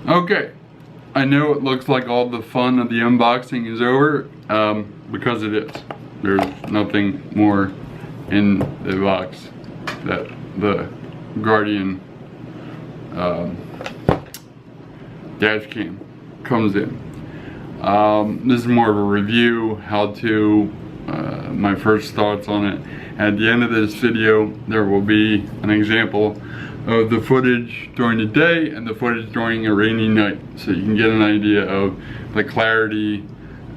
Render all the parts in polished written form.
Okay, I know it looks like all the fun of the unboxing is over, because it is. There's nothing more in the box that the GRDIAN Dash Cam comes in. This is more of a review, how to, my first thoughts on it. At the end of this video, there will be an example of the footage during the day and the footage during a rainy night, so you can get an idea of the clarity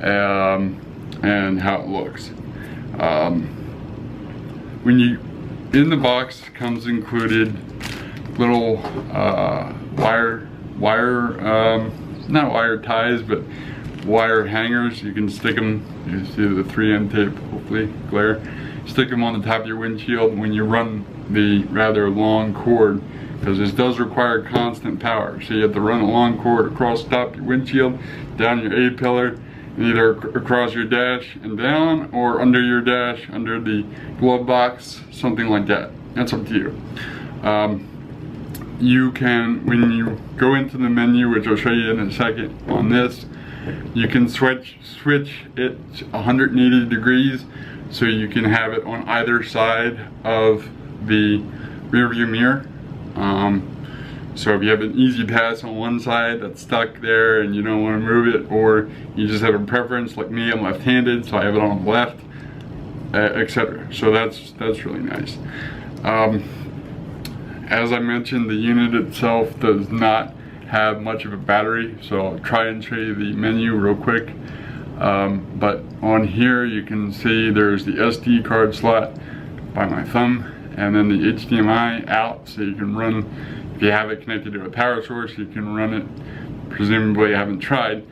and how it looks. When you, in the box comes included little not wire ties, but wire hangers. You can stick them, you see the 3M tape, hopefully glare. Stick them on the top of your windshield when you run the rather long cord, because this does require constant power. So you have to run a long cord across the top of your windshield, down your A-pillar, and either across your dash and down, or under your dash, under the glove box, something like that. That's up to you. You can, when you go into the menu, which I'll show you in a second on this, you can switch it 180 degrees, so you can have it on either side of the rear view mirror. So if you have an easy pass on one side that's stuck there and you don't want to move it, or you just have a preference, like me, I'm left-handed, so I have it on the left, etc. So that's really nice. As I mentioned, the unit itself does not have much of a battery, so I'll try and show you the menu real quick. But on here you can see there's the SD card slot by my thumb, and then the HDMI out, so you can run, if you have it connected to a power source, you can run it, presumably I haven't tried,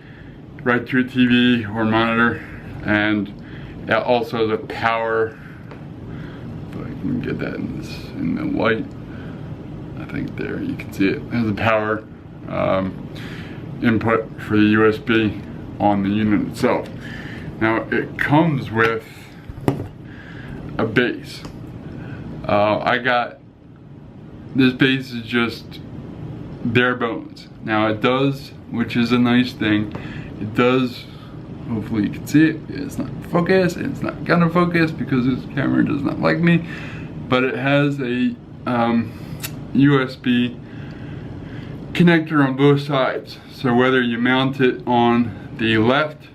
right through a TV or monitor. And it also has a power, if I can get that in the light, I think there you can see it. It has a power input for the USB on the unit itself. Now it comes with a base. I got, this base is just bare bones. Now it does, which is a nice thing, it does, hopefully you can see it, it's not focused, it's not gonna focus because this camera does not like me, but it has a USB connector on both sides. So whether you mount it on the left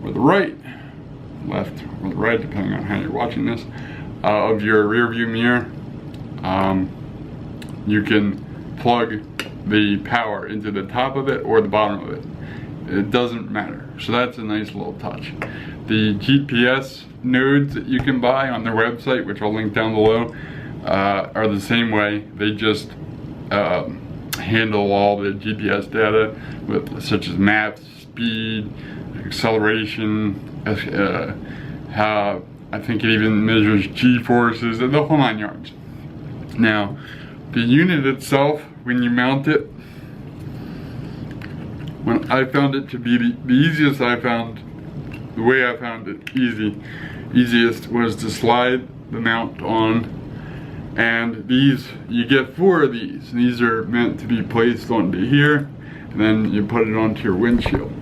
or the right, depending on how you're watching this, of your rear view mirror, you can plug the power into the top of it or the bottom of it. It doesn't matter. So that's a nice little touch. The GPS nodes that you can buy on their website, which I'll link down below, are the same way. They just handle all the GPS data, with such as maps, speed, acceleration, how I think it even measures G-forces, the whole 9 yards. Now, the unit itself, when you mount it, when I found it to be the easiest I found, the way I found it easiest was to slide the mount on. And these, you get 4 of these. These are meant to be placed onto here, and then you put it onto your windshield.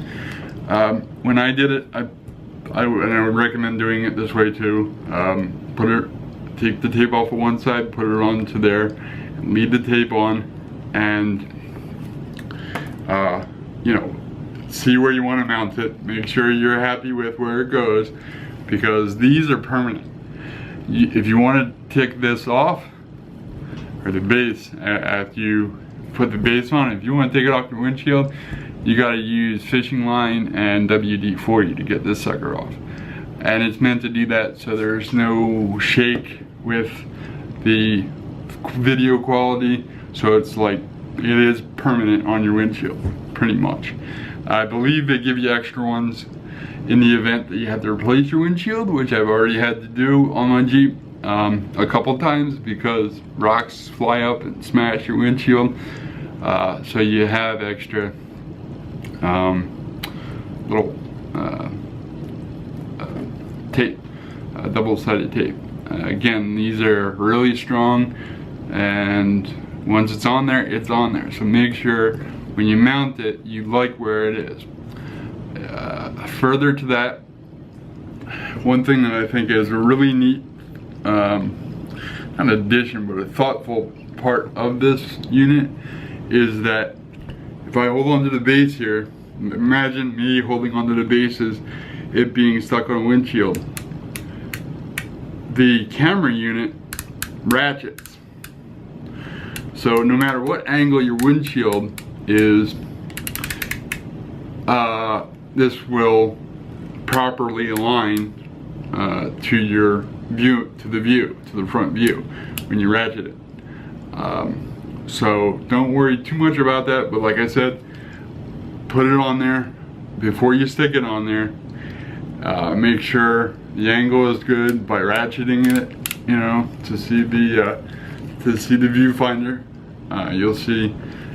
When I did it, and I would recommend doing it this way too. Take the tape off of one side, put it onto there, and leave the tape on, and you know, see where you want to mount it. Make sure you're happy with where it goes, because these are permanent. If you want to take this off, or the base, after you put the base on, if you want to take it off your windshield, you got to use fishing line and WD-40 to get this sucker off. And it's meant to do that so there's no shake with the video quality, so it's like it is permanent on your windshield, pretty much. I believe they give you extra ones in the event that you have to replace your windshield, which I've already had to do on my Jeep a couple times, because rocks fly up and smash your windshield. So you have extra little tape, double-sided tape. Again, these are really strong, and once it's on there, it's on there. So make sure when you mount it, you like where it is. Further to that, one thing that I think is a really neat, not addition, but a thoughtful part of this unit is that if I hold onto the base here, imagine me holding onto the bases, it being stuck on a windshield. The camera unit ratchets. So no matter what angle your windshield is, this will properly align to your view, to the front view when you ratchet it. So don't worry too much about that, but like I said, put it on there before you stick it on there. Make sure the angle is good by ratcheting it, you know, to see the viewfinder. You'll see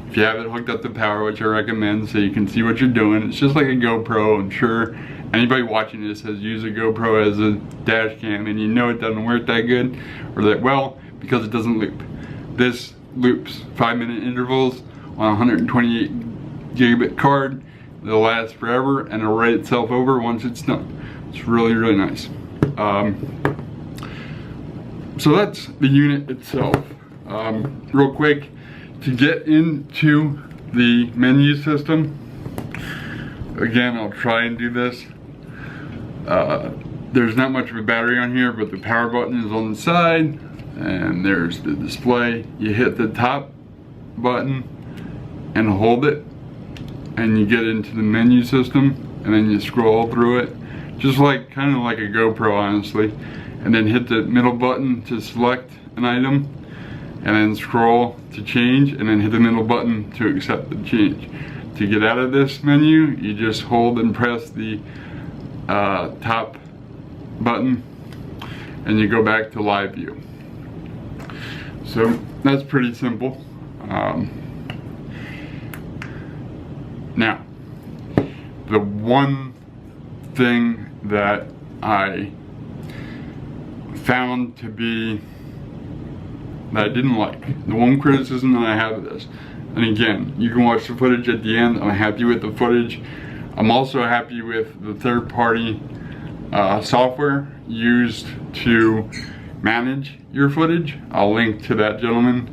if you have it hooked up to power, which I recommend, so you can see what you're doing. It's just like a GoPro. I'm sure anybody watching this has used a GoPro as a dash cam, and you know it doesn't work that good or that well because it doesn't loop. This loops 5-minute intervals on a 128 gigabit card. It'll last forever and it'll write itself over once it's done. It's really, really nice. So that's the unit itself. Real quick, to get into the menu system, again, I'll try and do this. There's not much of a battery on here, but the power button is on the side, and there's the display. You hit the top button and hold it, and you get into the menu system, and then you scroll through it, just like kind of like a GoPro, honestly, and then hit the middle button to select an item, and then scroll to change, and then hit the middle button to accept the change. To get out of this menu, you just hold and press the top button, and you go back to live view. So that's pretty simple. Now, the one thing that I found to be that I didn't like, the one criticism that I have of this, and again, you can watch the footage at the end. I'm happy with the footage. I'm also happy with the third-party software used to manage your footage. I'll link to that, gentleman.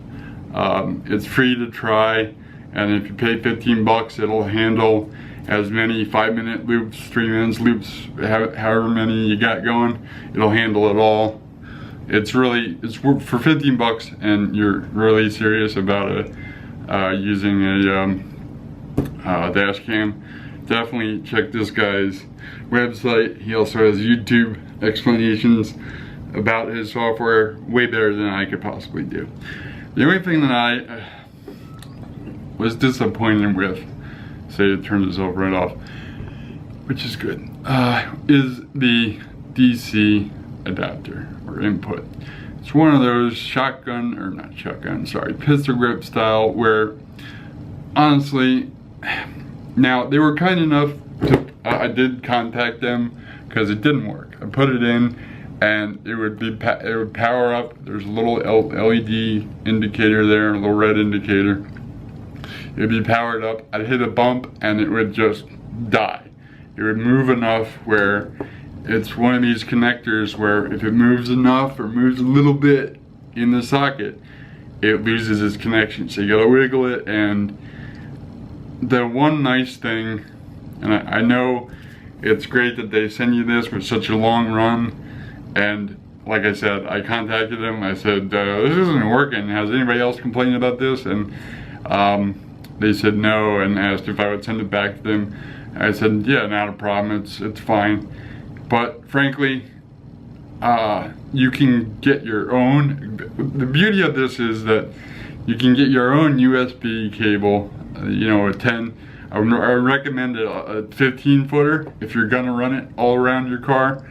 It's free to try, and if you pay 15 bucks, it'll handle as many 5-minute loops, 3-minute loops, however many you got going. It'll handle it all. It's for 15 bucks, and you're really serious about it. Using a dash cam, definitely check this guy's website. He also has YouTube explanations about his software, way better than I could possibly do. The only thing that I was disappointed with, say it turns itself right off, which is good, is the DC adapter or input. It's one of those pistol grip style where, honestly, now they were kind enough to, I did contact them because it didn't work. I put it in and it would power up. There's a little LED indicator there, a little red indicator. It would be powered up. I'd hit a bump and it would just die. It would move enough where it's one of these connectors where if it moves enough or moves a little bit in the socket, it loses its connection. So you gotta wiggle it. And the one nice thing, and I know it's great that they send you this with such a long run, and like I said, I contacted them. I said, this isn't working. Has anybody else complained about this? And they said no, and asked if I would send it back to them. I said, yeah, not a problem, it's fine. But frankly, you can get your own. The beauty of this is that you can get your own USB cable, you know, I recommend a 15 footer if you're gonna run it all around your car,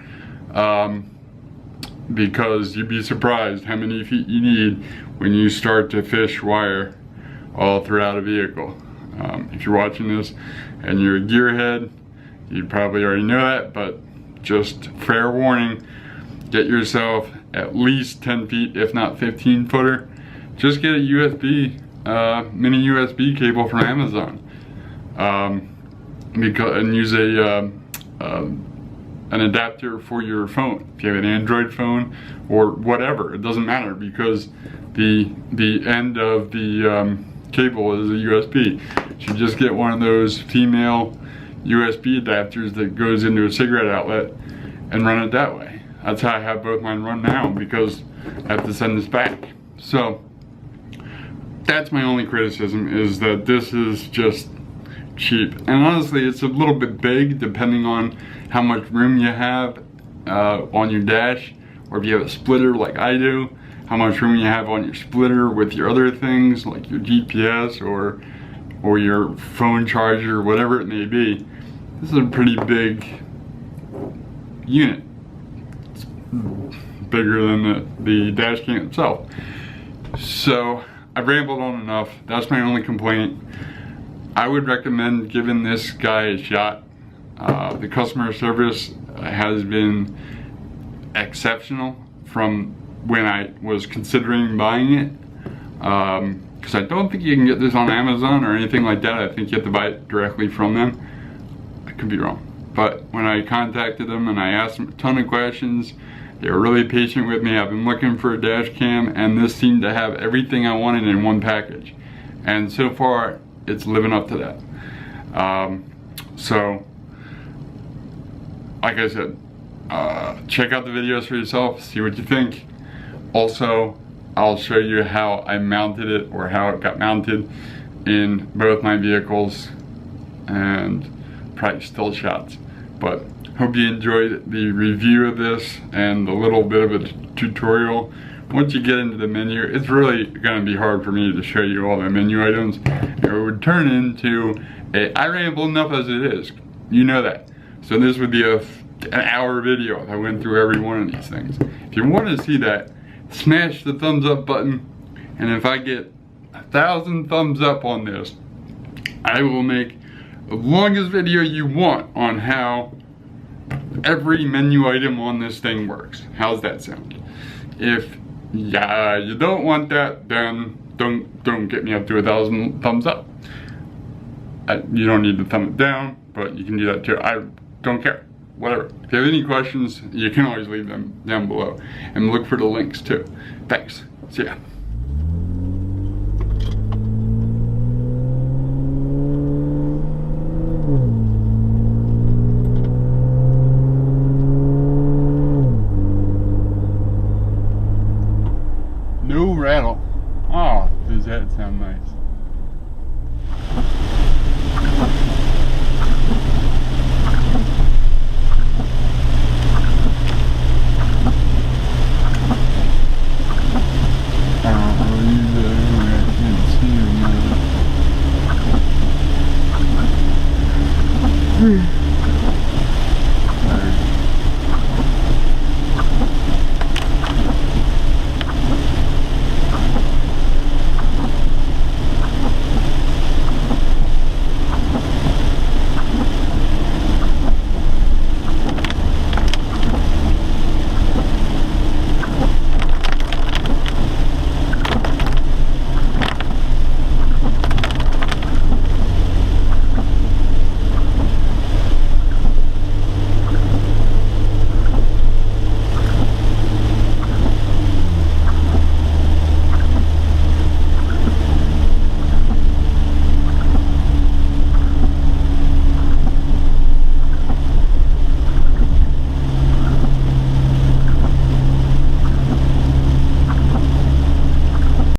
because you'd be surprised how many feet you need when you start to fish wire all throughout a vehicle. If you're watching this and you're a gearhead, you probably already know that, but just fair warning, get yourself at least 10 feet, if not 15 footer. Just get a USB, mini USB cable from Amazon. and use an adapter for your phone. If you have an Android phone or whatever, it doesn't matter, because the end of the cable is a USB. You just get one of those female USB adapters that goes into a cigarette outlet and run it that way. That's how I have both mine run now, because I have to send this back. So that's my only criticism, is that this is just cheap. And honestly, it's a little bit big depending on how much room you have on your dash, or if you have a splitter like I do, how much room you have on your splitter with your other things like your GPS or your phone charger, whatever it may be. This is a pretty big unit. It's bigger than the dash cam itself. So I've rambled on enough. That's my only complaint. I would recommend giving this guy a shot. The customer service has been exceptional from when I was considering buying it, because I don't think you can get this on Amazon or anything like that. I think you have to buy it directly from them. I could be wrong, but when I contacted them and I asked them a ton of questions, they were really patient with me. I've been looking for a dash cam, and this seemed to have everything I wanted in one package, and so far it's living up to that. So like I said, check out the videos for yourself, see what you think. Also, I'll show you how I mounted it, or how it got mounted in both my vehicles, and probably still shots. But hope you enjoyed the review of this and a little bit of a tutorial. Once you get into the menu, it's really going to be hard for me to show you all the menu items. It would turn into I ramble enough as it is, you know that. So this would be an hour video if I went through every one of these things. If you want to see that, smash the thumbs up button, and if I get 1,000 thumbs up on this, I will make the longest video you want on how every menu item on this thing works. How's that sound? If you don't want that, then don't get me up to 1,000 thumbs up. You don't need to thumb it down, but you can do that too. I don't care. Whatever. If you have any questions, you can always leave them down below, and look for the links too. Thanks. See ya. No rattle. Oh, does that sound nice?